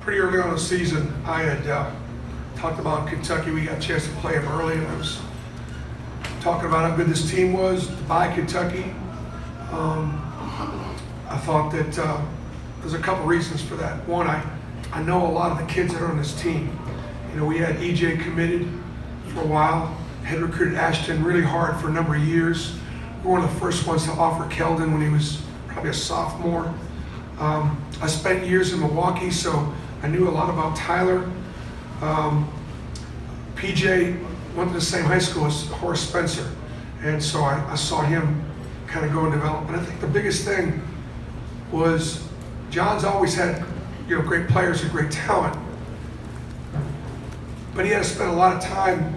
pretty early on in the season, I had talked about Kentucky. We got a chance to play them early, and I was talking about how good this team was by Kentucky. I thought that there's a couple reasons for that. One, I know a lot of the kids that are on this team. You know, we had EJ committed for a while, had recruited Ashton really hard for a number of years. We were one of the first ones to offer Keldon when he was probably a sophomore. I spent years in Milwaukee, so I knew a lot about Tyler. PJ went to the same high school as Horace Spencer, and so I saw him kind of go and develop. And I think the biggest thing was John's always had, you know, great players and great talent, but he had to spend a lot of time,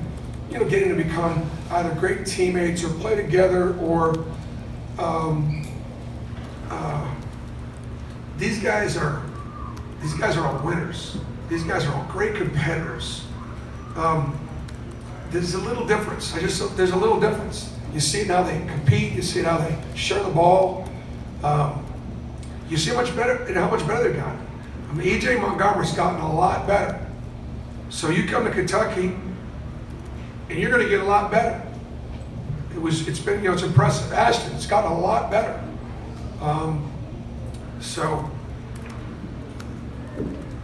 you know, getting to become either great teammates or play together, or these guys are all winners. These guys are all great competitors. There's a little difference. There's a little difference. You see it how they compete. You see it how they share the ball. You see how much better they've gotten. I mean, EJ Montgomery's gotten a lot better. So you come to Kentucky, and you're going to get a lot better. It's been, you know, it's impressive. Ashton, it's gotten a lot better. So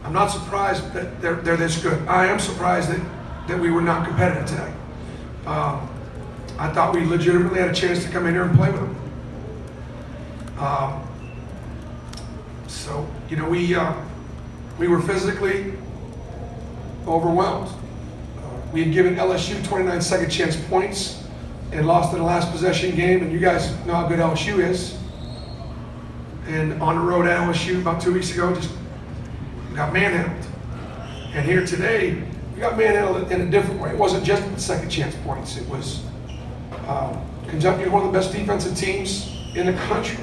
I'm not surprised that they're this good. I am surprised that we were not competitive today. I thought we legitimately had a chance to come in here and play with them. So, you know, we were physically overwhelmed. We had given LSU 29 second chance points and lost in the last possession game, and you guys know how good LSU is. And on the road at LSU about 2 weeks ago, just got manhandled. And here today, we got manhandled in a different way. It wasn't just the second chance points. It was Kentucky, one of the best defensive teams in the country.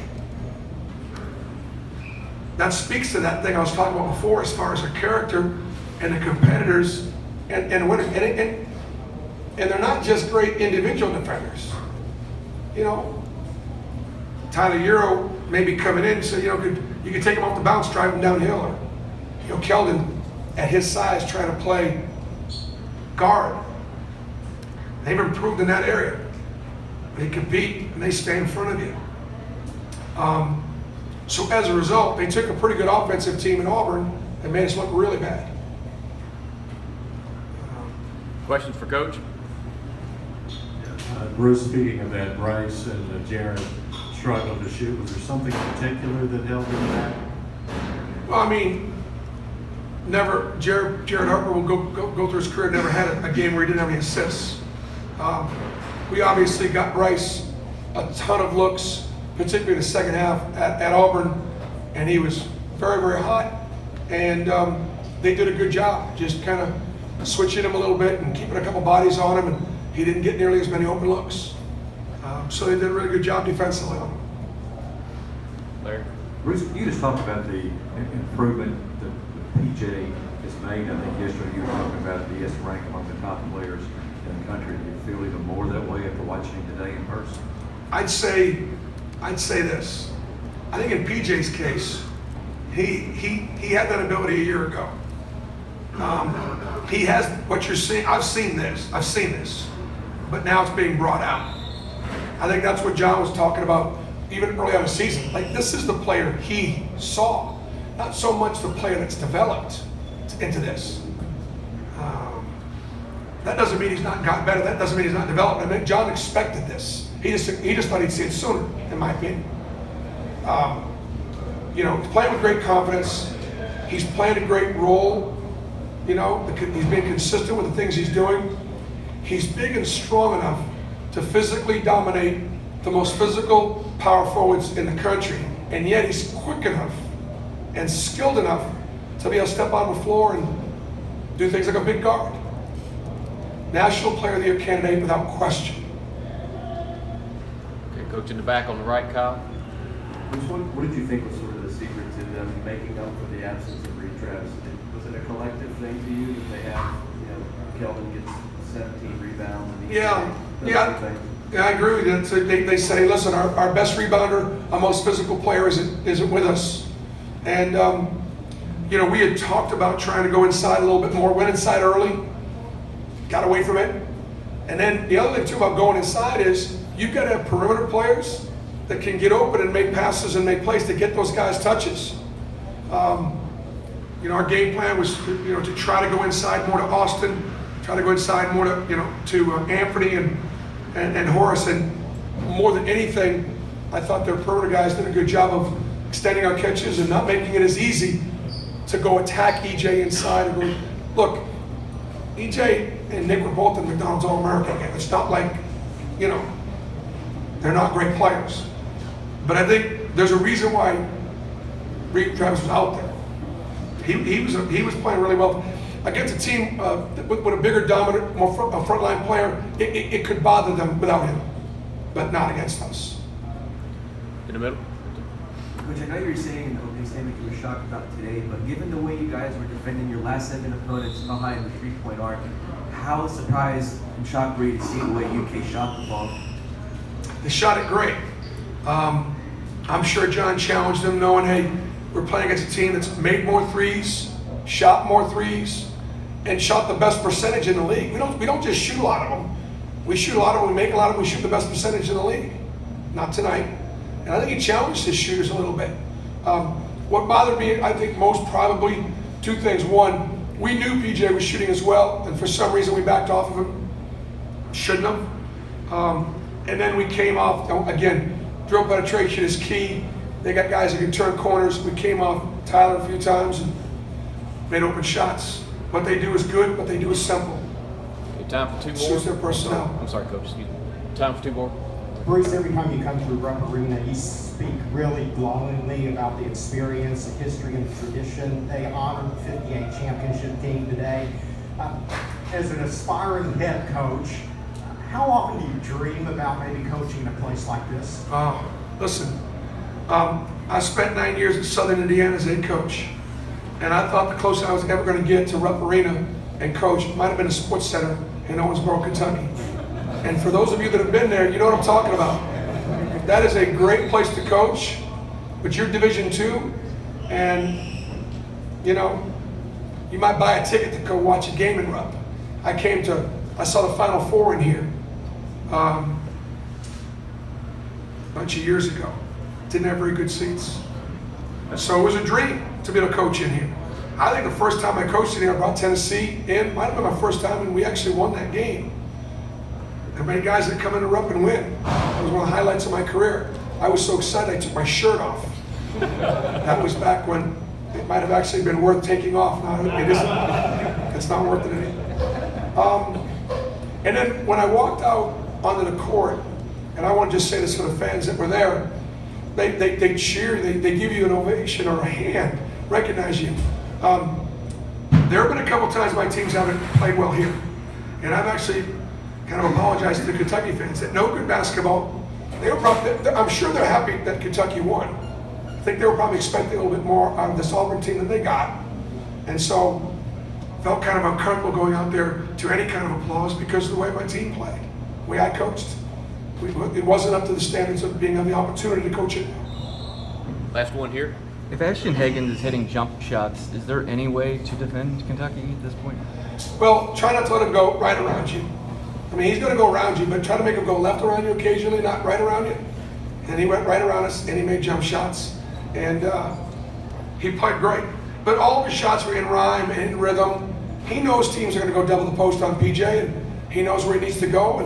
That speaks to that thing I was talking about before, as far as the character and the competitors and winners. And they're not just great individual defenders. You know, Tyler Euro may be coming in, so, you know, you could take him off the bounce, drive him downhill, or, you know, Keldon at his size trying to play guard. They've improved in that area. They compete and they stay in front of you. So as a result, they took a pretty good offensive team in Auburn and made us look really bad. Questions for Coach? Bruce, speaking of that, Bryce and Jared struggled to shoot. Was there something in particular that held them back? Well, I mean, never. Jared Harper will go through his career, never had a game where he didn't have any assists. We obviously got Bryce a ton of looks, particularly the second half at Auburn, and he was very, very hot. And they did a good job, just kind of switching him a little bit and keeping a couple bodies on him, and he didn't get nearly as many open looks. So they did a really good job defensively on him. Larry? Bruce, you just talked about the improvement that PJ has made. I think yesterday you were talking about the S rank among the top players in the country. Do you feel even more that way after watching him today in person? I'd say this. I think in PJ's case, he had that ability a year ago. He has what you're seeing. I've seen this, but now it's being brought out. I think that's what John was talking about even early on in the season. Like, this is the player he saw, not so much the player that's developed into this. That doesn't mean he's not gotten better. That doesn't mean he's not developed. I mean, John expected this. He just thought he'd see it sooner, in my opinion. You know, he's playing with great confidence. He's playing a great role. You know, he's being consistent with the things he's doing. He's big and strong enough to physically dominate the most physical power forwards in the country. And yet he's quick enough and skilled enough to be able to step on the floor and do things like a big guard. National Player of the Year candidate without question. Okay, Coach in the back on the right, Kyle. What did you think was sort of the secret to them making up for the absence of Reed Travis? Was it a collective thing to you that they have, you know, Keldon gets 17 rebounds? And Yeah, I agree with you. So they say, listen, our best rebounder, our most physical player isn't with us. And you know, we had talked about trying to go inside a little bit more, went inside early, got away from it. And then the other thing too about going inside is you've got to have perimeter players that can get open and make passes and make plays to get those guys touches. You know, our game plan was, you know, to try to go inside more to Austin, try to go inside more to, you know, to Anthony and Horace. And more than anything, I thought their perimeter guys did a good job of extending our catches and not making it as easy to go attack EJ inside and go, look, EJ and Nick were both in McDonald's All-American game. It's not like, you know, they're not great players. But I think there's a reason why Reed Travis was out there. He was playing really well. Against a team with a bigger, dominant, more frontline player, it could bother them without him, but not against us. In the middle. Coach, I know you were saying in the opening statement you were shocked about today, but given the way you guys were defending your last 7 opponents behind the 3-point arc, how surprised and shocked were you to see the way UK shot the ball? They shot it great. I'm sure John challenged them knowing, hey, we're playing against a team that's made more threes, shot more threes, and shot the best percentage in the league. We don't just shoot a lot of them. We shoot a lot of them, we make a lot of them, we shoot the best percentage in the league. Not tonight. And I think he challenged his shooters a little bit. What bothered me, I think most probably, 2 things. One, we knew PJ was shooting as well, and for some reason we backed off of him. Shouldn't have. And then we came off, again, drill penetration is key. They got guys that can turn corners. We came off Tyler a few times and made open shots. What they do is good, what they do is simple. Okay, time for 2 more. Suits their personnel. I'm sorry, Coach. Excuse me. Time for 2 more. Bruce, every time you come to Rupp Arena, you speak really glowingly about the experience, the history, and the tradition. They honored the 58 championship team today. As an aspiring head coach, how often do you dream about maybe coaching a place like this? Listen, I spent 9 years at Southern Indiana as head coach, and I thought the closest I was ever going to get to Rupp Arena and coach might have been a sports center in Owensboro, Kentucky. And for those of you that have been there, you know what I'm talking about. That is a great place to coach, but you're Division II, and you know, you might buy a ticket to go watch a game in Rupp. I saw the Final Four in here a bunch of years ago. Didn't have very good seats. So it was a dream to be able to coach in here. I think the first time I coached in here, I brought Tennessee in. Might have been my first time, and we actually won that game. There are many guys that come into Rupp and win. That was one of the highlights of my career. I was so excited I took my shirt off. That was back when it might have actually been worth taking off. Now it isn't. It's not worth it anymore. And then when I walked out onto the court, and I want to just say this for the fans that were there, they cheer, they give you an ovation or a hand, recognize you. There have been a couple times my teams haven't played well here, and I've actually kind of apologized to the Kentucky fans that know good basketball. I'm sure they're happy that Kentucky won. I think they were probably expecting a little bit more out of this Auburn team than they got, and so felt kind of uncomfortable going out there to any kind of applause because of the way my team played, the way I coached. It wasn't up to the standards of being on the opportunity to coach it. Last one here. If Ashton Hagans is hitting jump shots, is there any way to defend Kentucky at this point? Well, try not to let him go right around you. I mean, he's going to go around you, but try to make him go left around you occasionally, not right around you. And he went right around us, and he made jump shots. And he played great. But all of his shots were in rhyme and in rhythm. He knows teams are going to go double the post on PJ, and he knows where he needs to go,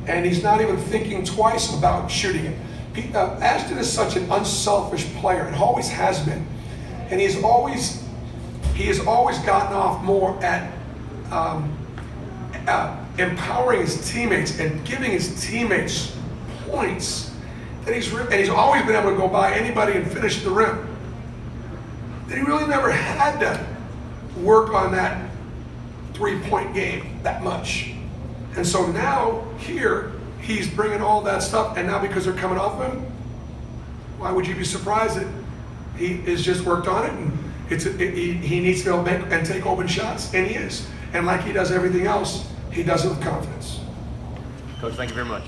and he's not even thinking twice about shooting it. Ashton is such an unselfish player, and always has been. And he has always gotten off more at empowering his teammates and giving his teammates points. And he's always been able to go by anybody and finish the rim. That he really never had to work on that 3-point game that much. And so now here, he's bringing all that stuff, and now because they're coming off him, why would you be surprised that he has just worked on it, and he needs to be able to make and take open shots, and he is. And like he does everything else, he does it with confidence. Coach, thank you very much.